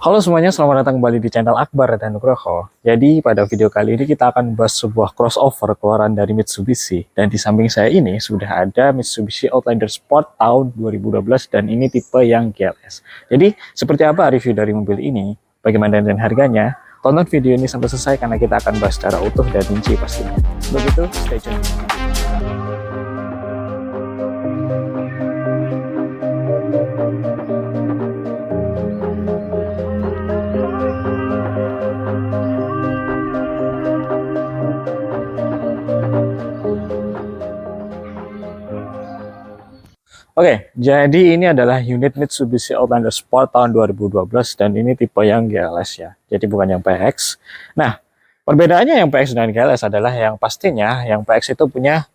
Halo semuanya, selamat datang kembali di channel Akbar dan Nugroho. Jadi pada video kali ini kita akan membahas sebuah crossover keluaran dari Mitsubishi. Dan di samping saya ini sudah ada Mitsubishi Outlander Sport tahun 2012 dan ini tipe yang GLS. Jadi seperti apa review dari mobil ini, bagaimana dan harganya, tonton video ini sampai selesai karena kita akan bahas secara utuh dan rinci pastinya. Begitu, stay tune. Oke, jadi ini adalah unit Mitsubishi Outlander Sport tahun 2012 dan ini tipe yang GLS ya. Jadi bukan yang PX. Nah, perbedaannya yang PX dan GLS adalah yang pastinya yang PX itu punya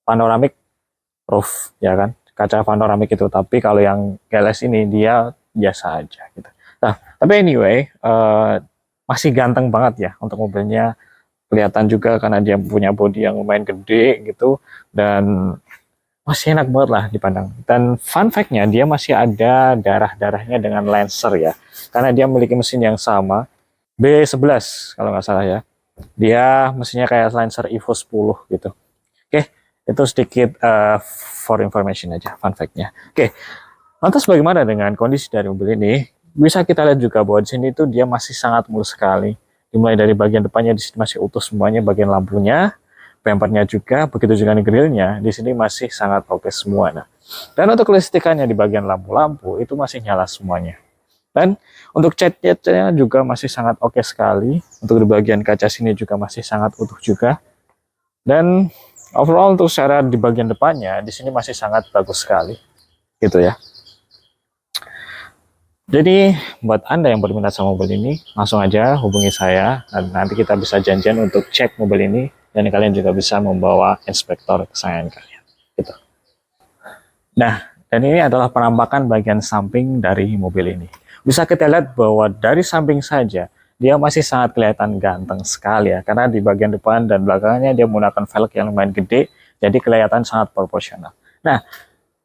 panoramic roof ya kan, kaca panoramik itu. Tapi kalau yang GLS ini dia biasa aja gitu. Nah, tapi anyway, masih ganteng banget ya untuk mobilnya. Kelihatan juga karena dia punya bodi yang lumayan gede gitu dan masih enak banget lah dipandang. Dan fun fact-nya dia masih ada darah-darahnya dengan Lancer ya. Karena dia memiliki mesin yang sama, B11 kalau nggak salah ya. Dia mesinnya kayak Lancer Evo 10 gitu. Oke, itu sedikit for information aja, fun fact-nya. Oke, lantas bagaimana dengan kondisi dari mobil ini? Bisa kita lihat juga bahwa di sini tuh dia masih sangat mulus sekali. Dimulai dari bagian depannya di sini masih utuh semuanya, bagian lampunya, bumpernya juga, begitu juga grillnya, di sini masih sangat oke semua. Nah, dan untuk kelistrikannya di bagian lampu-lampu itu masih nyala semuanya. Dan untuk cat-catnya juga masih sangat oke sekali. Untuk di bagian kaca sini juga masih sangat utuh juga. Dan overall untuk secara di bagian depannya di sini masih sangat bagus sekali, gitu ya. Jadi buat Anda yang berminat sama mobil ini, langsung aja hubungi saya dan nanti kita bisa janjian untuk cek mobil ini dan kalian juga bisa membawa inspektor kesayangan kalian. Gitu. Nah, dan ini adalah penampakan bagian samping dari mobil ini. Bisa kita lihat bahwa dari samping saja dia masih sangat kelihatan ganteng sekali ya, karena di bagian depan dan belakangnya dia menggunakan velg yang lumayan gede, jadi kelihatan sangat proporsional. Nah,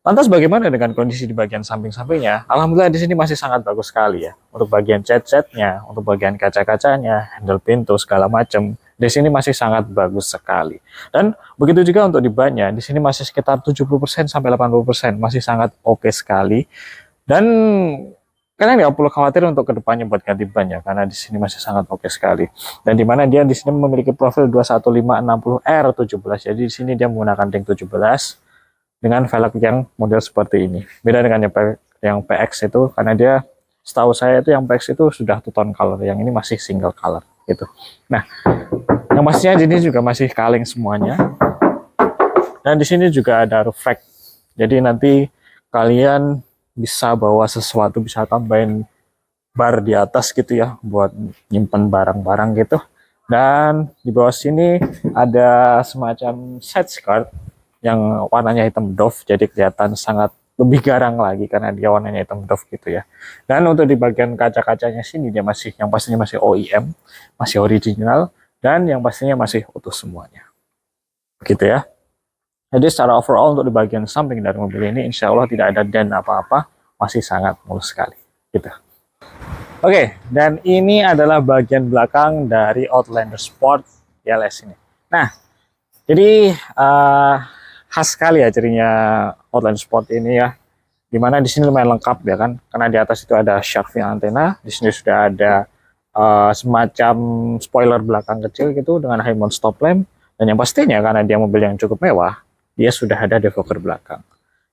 lantas bagaimana dengan kondisi di bagian samping-sampingnya? Alhamdulillah di sini masih sangat bagus sekali ya. Untuk bagian cat-catnya, untuk bagian kaca-kacanya, handle pintu segala macam, di sini masih sangat bagus sekali. Dan begitu juga untuk di bannya, di sini masih sekitar 70% sampai 80%, masih sangat oke sekali. Dan kalian nggak perlu khawatir untuk kedepannya buat ganti ban ya, karena di sini masih sangat oke sekali. Dan di mana dia di sini memiliki profil 21560R17, jadi di sini dia menggunakan ring 17 dengan velg yang model seperti ini. Beda dengan yang PX itu, karena dia setahu saya itu yang PX itu sudah two tone color, yang ini masih single color gitu. Nah, yang pastinya di sini juga masih kaleng semuanya. Dan di sini juga ada roof rack. Jadi nanti kalian bisa bawa sesuatu, bisa tambahin bar di atas gitu ya, buat nyimpen barang-barang gitu. Dan di bawah sini ada semacam side skirt yang warnanya hitam doff, jadi kelihatan sangat lebih garang lagi karena dia warnanya hitam doff gitu ya. Dan untuk di bagian kaca-kacanya sini dia masih, yang pastinya masih OEM, masih original, dan yang pastinya masih utuh semuanya. Begitu ya. Jadi secara overall untuk di bagian samping dari mobil ini insya Allah tidak ada dent apa-apa, masih sangat mulus sekali gitu. Oke, dan ini adalah bagian belakang dari Outlander Sport GLS ini. Nah, jadi khas sekali ya cirinya Outlander Sport ini ya. Dimana di sini lumayan lengkap ya kan, karena di atas itu ada shark fin antena, di sini sudah ada semacam spoiler belakang kecil gitu dengan high mount stop lamp, dan yang pastinya karena dia mobil yang cukup mewah, dia sudah ada defogger belakang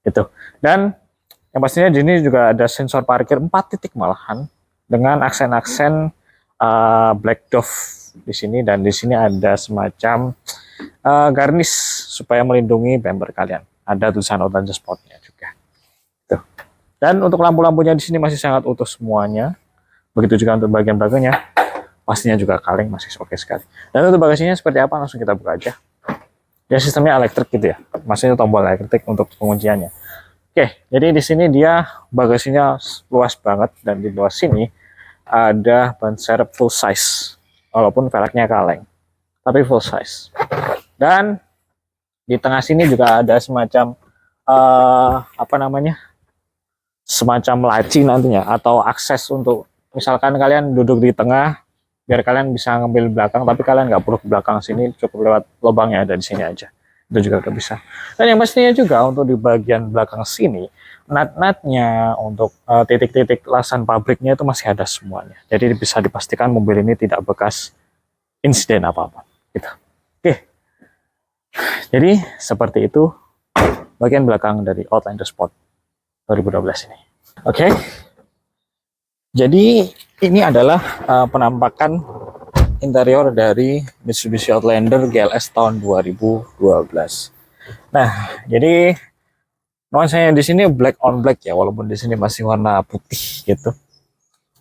gitu. Dan yang pastinya di sini juga ada sensor parkir 4 titik malahan dengan aksen-aksen black dove di sini, dan di sini ada semacam garnish supaya melindungi bumper kalian. Ada tulisan Outlander Sportnya juga. Tuh. Dan untuk lampu-lampunya di sini masih sangat utuh semuanya. Begitu juga untuk bagian belakangnya, pastinya juga kaleng, masih oke sekali. Dan untuk bagasinya seperti apa, langsung kita buka aja. Ya sistemnya elektrik gitu ya, maksudnya tombol elektrik untuk pengunciannya. Oke, jadi di sini dia bagasinya luas banget, dan di bawah sini ada ban serep full size, walaupun velgnya kaleng, tapi full size. Dan di tengah sini juga ada semacam apa namanya, semacam laci nantinya atau akses untuk misalkan kalian duduk di tengah, biar kalian bisa ngambil belakang, tapi kalian nggak perlu ke belakang sini, cukup lewat lubang yang ada di sini aja. Itu juga udah bisa. Dan yang pastinya juga untuk di bagian belakang sini, nut-nutnya untuk titik-titik lasan pabriknya itu masih ada semuanya. Jadi bisa dipastikan mobil ini tidak bekas insiden apa-apa. Gitu. Oke. Jadi seperti itu bagian belakang dari Outlander Sport 2012 ini. Oke. Jadi ini adalah penampakan interior dari Mitsubishi Outlander GLS tahun 2012. Nah, jadi nuansanya di sini black on black ya, walaupun di sini masih warna putih gitu.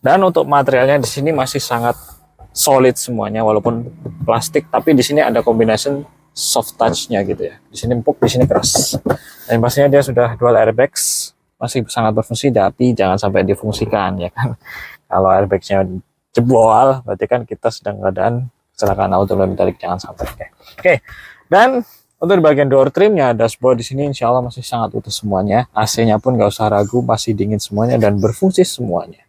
Dan untuk materialnya di sini masih sangat solid semuanya, walaupun plastik, tapi di sini ada combination soft touch-nya gitu ya. Di sini empuk, di sini keras. Dan pastinya dia sudah dual airbags, masih sangat berfungsi, tapi jangan sampai difungsikan ya kan. Kalau airbagnya jebol, berarti kan kita sedang keadaan kecelakaan auto metalik, jangan sampai. Oke. Dan untuk di bagian door trimnya, dashboard di sini insya Allah masih sangat utuh semuanya. AC-nya pun nggak usah ragu, masih dingin semuanya dan berfungsi semuanya.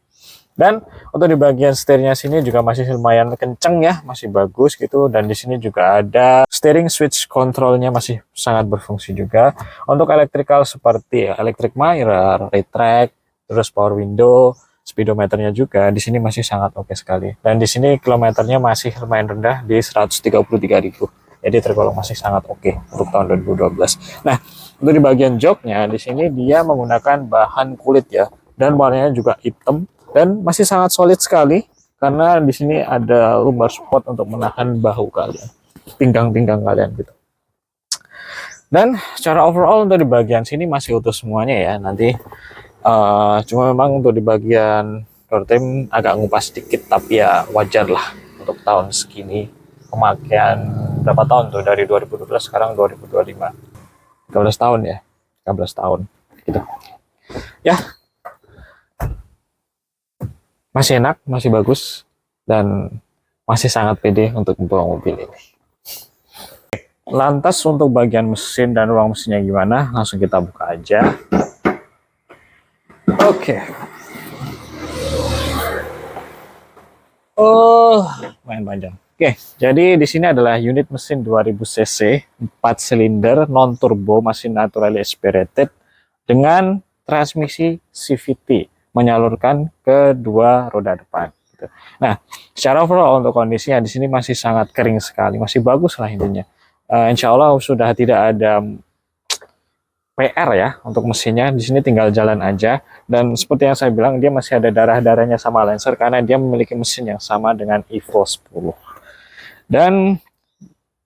Dan untuk di bagian setirnya sini juga masih lumayan kenceng ya, masih bagus gitu. Dan di sini juga ada steering switch controlnya, masih sangat berfungsi juga. Untuk electrical seperti electric mirror, retract, terus power window, speedometernya juga di sini masih sangat oke sekali. Dan di sini kilometernya masih lumayan rendah di 133.000. Jadi tergolong masih sangat oke untuk tahun 2012. Nah, untuk di bagian joknya di sini dia menggunakan bahan kulit ya, dan warnanya juga hitam. Dan masih sangat solid sekali karena di sini ada lumbar support untuk menahan bahu kalian, pinggang-pinggang kalian gitu. Dan secara overall untuk di bagian sini masih utuh semuanya ya. Nanti cuma memang untuk di bagian door trim agak ngupas sedikit, tapi ya wajar lah untuk tahun segini. Pemakaian berapa tahun tuh, dari 2012 sekarang 2025, 13 tahun ya, 13 tahun gitu ya. Masih enak, masih bagus, dan masih sangat pede untuk membawa mobil ini. Lantas untuk bagian mesin dan ruang mesinnya gimana? Langsung kita buka aja. Oke. Oh, main panjang. Oke, jadi di sini adalah unit mesin 2000 cc, 4 silinder, non turbo, masih naturally aspirated dengan transmisi CVT, menyalurkan ke dua roda depan. Gitu. Nah, secara overall untuk kondisinya di sini masih sangat kering sekali, masih bagus lah intinya. Insya Allah sudah tidak ada PR ya untuk mesinnya. Di sini tinggal jalan aja. Dan seperti yang saya bilang, dia masih ada darah-darahnya sama Lancer karena dia memiliki mesin yang sama dengan Evo 10. Dan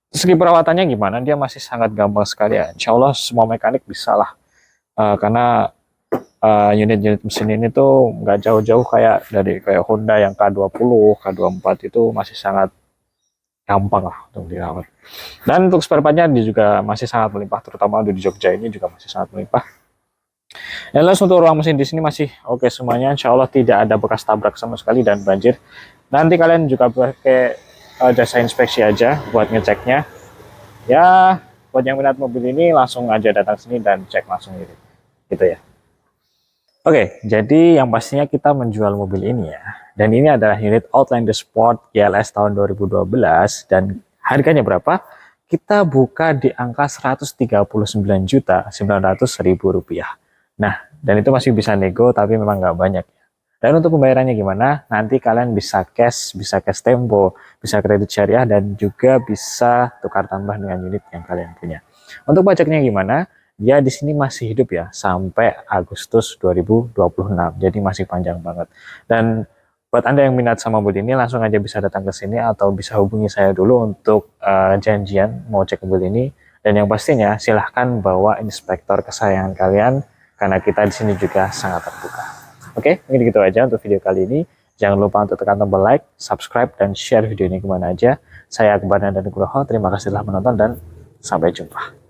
segi perawatannya gimana? Dia masih sangat gampang sekali ya. Insya Allah semua mekanik bisa lah. Karena unit-unit mesin ini tuh nggak jauh-jauh kayak Honda yang K20, K24 itu masih sangat gampang lah untuk dirawat. Dan untuk spare partnya dia juga masih sangat melimpah, terutama di Jogja ini juga masih sangat melimpah. Dan lalu untuk ruang mesin di sini masih oke semuanya. Insya Allah tidak ada bekas tabrak sama sekali dan banjir. Nanti kalian juga pakai jasa inspeksi aja buat ngeceknya. Ya, buat yang minat mobil ini langsung aja datang sini dan cek langsung gitu ya. Oke, jadi yang pastinya kita menjual mobil ini ya. Dan ini adalah unit Outlander Sport GLS tahun 2012 dan harganya berapa? Kita buka di angka 139.900.000 rupiah. Nah, dan itu masih bisa nego tapi memang nggak banyak ya. Dan untuk pembayarannya gimana? Nanti kalian bisa cash tempo, bisa kredit syariah, dan juga bisa tukar tambah dengan unit yang kalian punya. Untuk pajaknya gimana? Dia di sini masih hidup ya sampai Agustus 2026. Jadi masih panjang banget. Dan buat Anda yang minat sama mobil ini langsung aja bisa datang ke sini atau bisa hubungi saya dulu untuk janjian mau cek mobil ini. Dan yang pastinya silahkan bawa inspektor kesayangan kalian karena kita di sini juga sangat terbuka. Oke, mungkin gitu aja untuk video kali ini. Jangan lupa untuk tekan tombol like, subscribe, dan share video ini kemana aja. Saya Akbar dan Nugroho. Terima kasih telah menonton dan sampai jumpa.